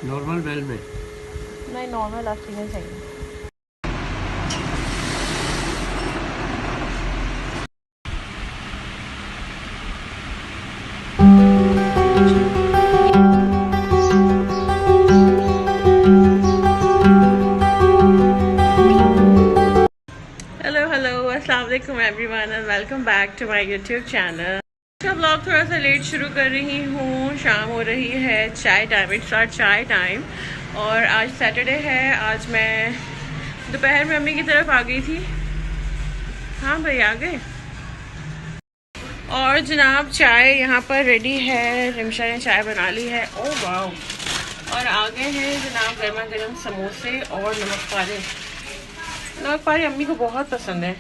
Normal bell में नहीं, normal oxygen चाहिए। हेलो अस्सलाम वालेकुम everyone and welcome back to my YouTube channel. का ब्लॉग थोड़ा सा लेट शुरू कर रही हूँ। शाम हो रही है, चाय टाइम, इट्स आवर चाय टाइम। और आज सैटरडे है। आज मैं दोपहर में मम्मी की तरफ आ गई थी। हाँ भाई, आ गए। और जनाब चाय यहाँ पर रेडी है। रिमशा ने चाय बना ली है। ओ वाह। और आ गए हैं जनाब गर्मा गर्म समोसे और नमक पारे। नमक पारे अम्मी को बहुत पसंद है।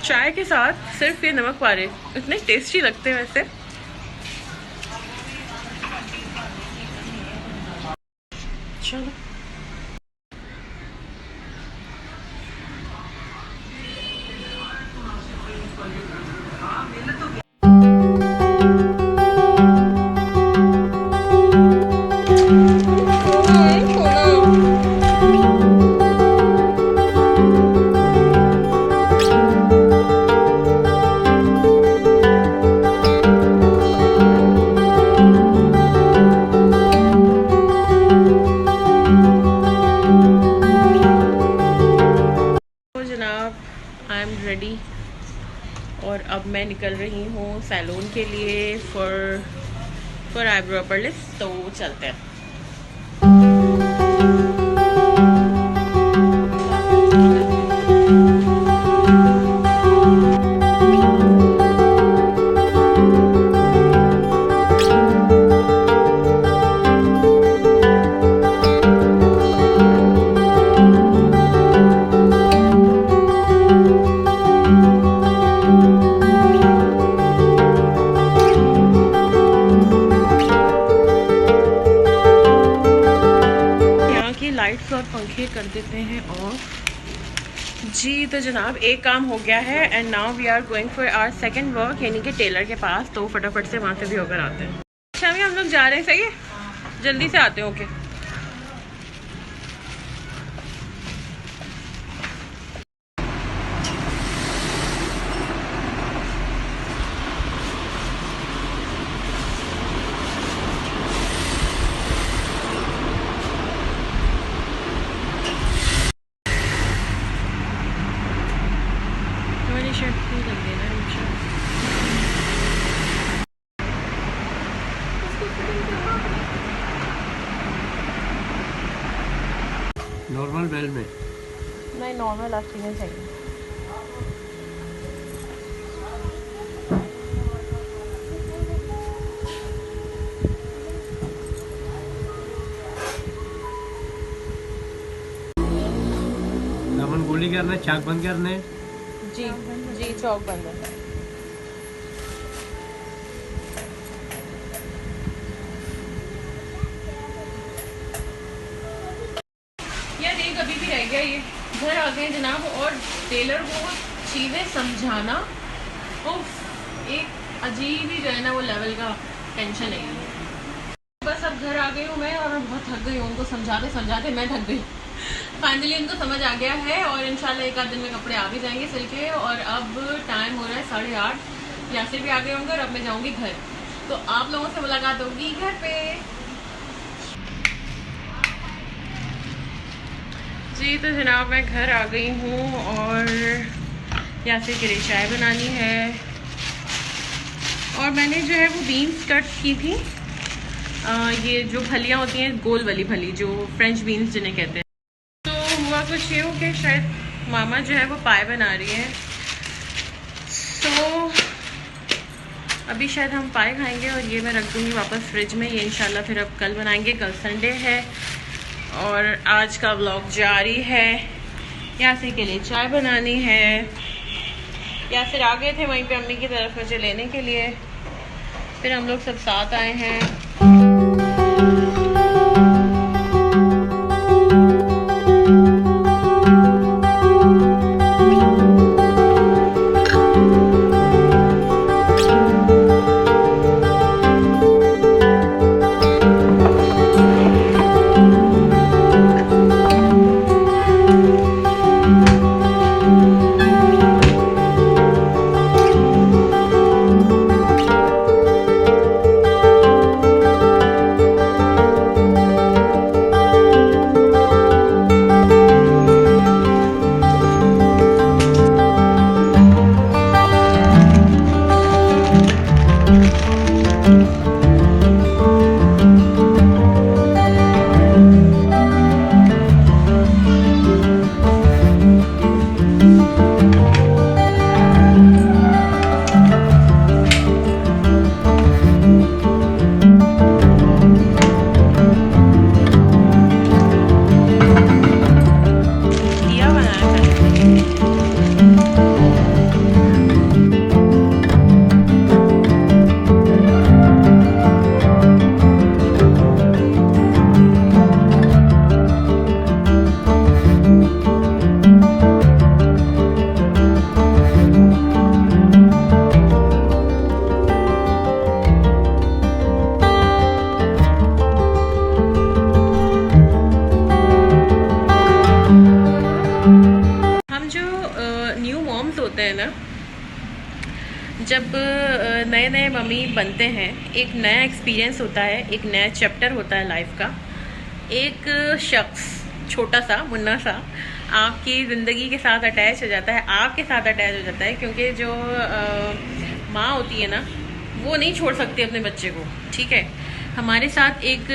चाय के साथ सिर्फ ये नमक पारे इतने टेस्टी लगते हैं वैसे। चलो रेडी। और अब मैं निकल रही हूँ सैलून के लिए फॉर आईब्रो पर्लिस। तो चलते हैं। लाइट्स और पंखे कर देते हैं ऑफ। जी तो जनाब एक काम हो गया है and now we are going for our second work, यानी कि टेलर के पास। तो फटाफट से वहाँ से भी होकर आते हैं। अच्छा भी हम लोग जा रहे हैं, सही है, जल्दी से आते हैं। ओके। शर्ट नहीं लग देना है। नॉर्मल बेल में नहीं, नॉर्मल ऑक्सीजन चाहिए। दामन गोली करना है, चाक बंद करना है। जी जी, चौक बंद है। यार एक अभी भी रह गया, ये घर आ गए जनाब। और टेलर को चीज़ें समझाना एक अजीब ही जो है ना वो लेवल का टेंशन है। बस अब घर आ गई हूँ मैं, और मैं बहुत थक गई हूँ। उनको समझाते समझाते मैं थक गई। फाइनली उनको समझ आ गया है और इंशाल्लाह एक आध दिन में कपड़े आ भी जाएंगे सिल के। और अब टाइम हो रहा है 8:30। यासिर भी आ गए होंगे और अब मैं जाऊँगी घर। तो आप लोगों से मुलाकात होगी घर पे। जी तो जनाब मैं घर आ गई हूँ और यासिर के लिए चाय बनानी है। और मैंने जो है वो बीन्स कट की थी। ये जो फलियाँ होती हैं गोल वाली फली, जो फ्रेंच बीन्स जिन्हें कहते हैं। तो हुआ कुछ ये हो कि शायद मामा जो है वो पाए बना रही है। तो अभी शायद हम पाए खाएंगे और ये मैं रख दूँगी वापस फ्रिज में। ये इंशाल्लाह फिर अब कल बनाएंगे। कल संडे है और आज का व्लॉग जारी है। यासिर के लिए चाय बनानी है। यासिर आ गए थे वहीं पे अम्मी की तरफ मुझे लेने के लिए। फिर हम लोग सब साथ आए हैं। जब नए नए मम्मी बनते हैं एक नया एक्सपीरियंस होता है, एक नया चैप्टर होता है लाइफ का। एक शख्स छोटा सा मुन्ना सा आपकी ज़िंदगी के साथ अटैच हो जाता है, आपके साथ अटैच हो जाता है, क्योंकि जो माँ होती है ना वो नहीं छोड़ सकती अपने बच्चे को। ठीक है, हमारे साथ एक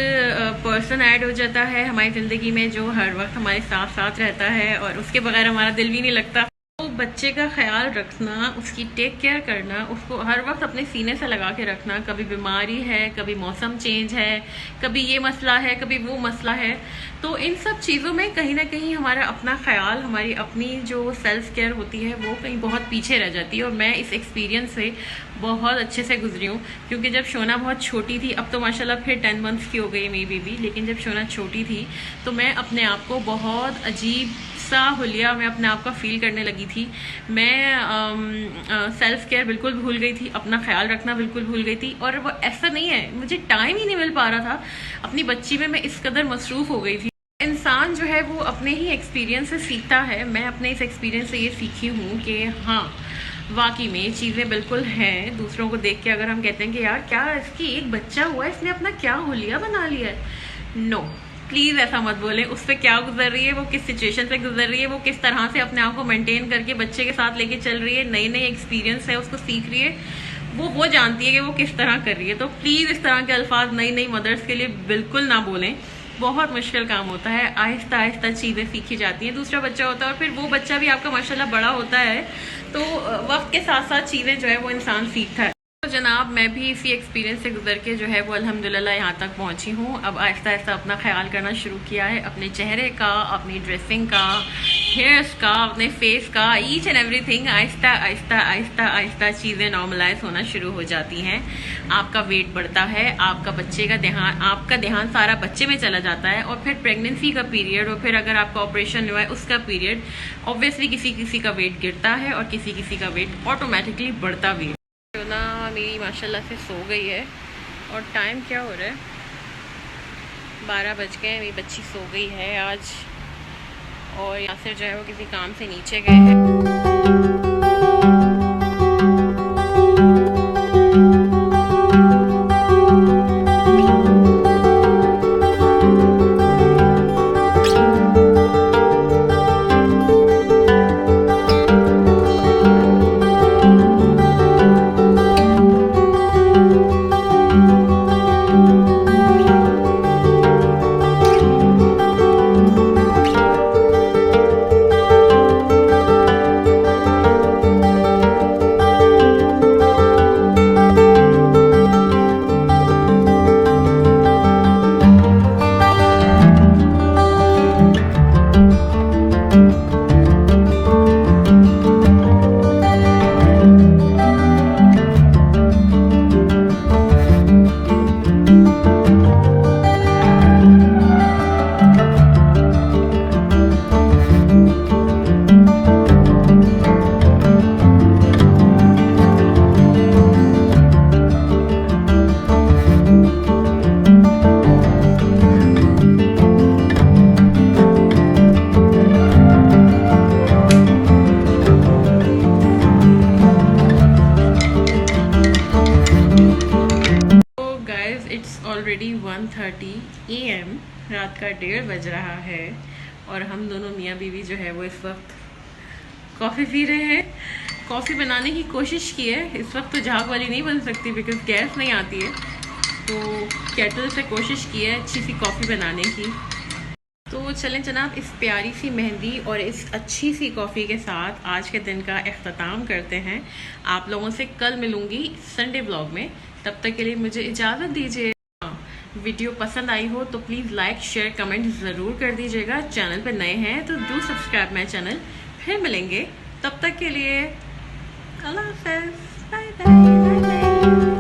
पर्सन ऐड हो जाता है हमारी ज़िंदगी में जो हर वक्त हमारे साथ साथ रहता है और उसके बगैर हमारा दिल भी नहीं लगता। तो बच्चे का ख्याल रखना, उसकी टेक केयर करना, उसको हर वक्त अपने सीने से लगा के रखना। कभी बीमारी है, कभी मौसम चेंज है, कभी ये मसला है, कभी वो मसला है। तो इन सब चीज़ों में कहीं ना कहीं हमारा अपना ख्याल, हमारी अपनी जो सेल्फ केयर होती है वो कहीं बहुत पीछे रह जाती है। और मैं इस एक्सपीरियंस से बहुत अच्छे से गुजरी हूँ, क्योंकि जब शोना बहुत छोटी थी, अब तो माशाल्लाह फिर 10 मंथ्स की हो गई मेरी बेबी, लेकिन जब शोना छोटी थी तो मैं अपने आप को बहुत अजीब सा हुलिया मैं अपने आप का फील करने लगी थी। मैं सेल्फ केयर बिल्कुल भूल गई थी, अपना ख्याल रखना बिल्कुल भूल गई थी। और वो ऐसा नहीं है, मुझे टाइम ही नहीं मिल पा रहा था अपनी बच्ची में, मैं इस कदर मसरूफ़ हो गई थी। इंसान जो है वो अपने ही एक्सपीरियंस से सीखता है। मैं अपने इस एक्सपीरियंस से ये सीखी हूँ कि हाँ वाकई में चीज़ें बिल्कुल हैं। दूसरों को देख के अगर हम कहते हैं कि यार क्या इसकी एक बच्चा हुआ है, इसने अपना क्या हुलिया बना लिया है, नो प्लीज़ ऐसा मत बोलें। उस पर क्या गुजर रही है, वो किस सिचुएशन से गुजर रही है, वो किस तरह से अपने आप को मेंटेन करके बच्चे के साथ लेके चल रही है, नई नई एक्सपीरियंस है उसको सीख रही है, वो जानती है कि वो किस तरह कर रही है। तो प्लीज़ इस तरह के अल्फाज नई नई मदर्स के लिए बिल्कुल ना बोलें। बहुत मुश्किल काम होता है, आहिस्ता आहिस्ता चीज़ें सीखी जाती हैं। दूसरा बच्चा होता है और फिर वो बच्चा भी आपका माशाल्लाह बड़ा होता है, तो वक्त के साथ साथ चीज़ें जो है वो इंसान सीखता है। तो जनाब मैं भी इसी एक्सपीरियंस से गुजर के जो है वो अल्हम्दुलिल्लाह यहाँ तक पहुँची हूँ। अब आहिस्ता आहिस्ता अपना ख्याल करना शुरू किया है, अपने चेहरे का, अपनी ड्रेसिंग का, हेयर्स का, अपने फेस का, each and everything. Aahista Aahista Aahista Aahista चीज़ें नॉर्मलाइज होना शुरू हो जाती हैं। आपका वेट बढ़ता है, आपका ध्यान सारा बच्चे में चला जाता है। और फिर प्रेगनेंसी का पीरियड, और फिर अगर आपका ऑपरेशन हुआ है उसका पीरियड, ऑब्वियसली किसी किसी का वेट गिरता है और किसी किसी का वेट ऑटोमेटिकली बढ़ता भी है। ना मेरी माशाल्लाह से सो गई है और टाइम क्या हो रहा है, 12 बज गए। मेरी बच्ची सो गई है आज, और यासिर जो है वो किसी काम से नीचे गए हैं। ऑलरेडी 1:30 AM, रात का 1:30 बज रहा है और हम दोनों मियाँ बीवी जो है वो इस वक्त कॉफ़ी पी रहे हैं। कॉफ़ी बनाने की कोशिश की है, इस वक्त तो झाग वाली नहीं बन सकती बिकॉज गैस नहीं आती है, तो केटल से कोशिश की है अच्छी सी कॉफ़ी बनाने की। तो चलें जनाब, इस प्यारी सी मेहंदी और इस अच्छी सी कॉफ़ी के साथ आज के दिन का इख्तिताम करते हैं। आप लोगों से कल मिलूँगी संडे ब्लॉग में, तब तक के लिए मुझे इजाज़त दीजिए। वीडियो पसंद आई हो तो प्लीज़ लाइक शेयर कमेंट ज़रूर कर दीजिएगा। चैनल पर नए हैं तो डू सब्सक्राइब माई चैनल। फिर मिलेंगे, तब तक के लिए अल्लाह हाफ़िज़, बाय बाय।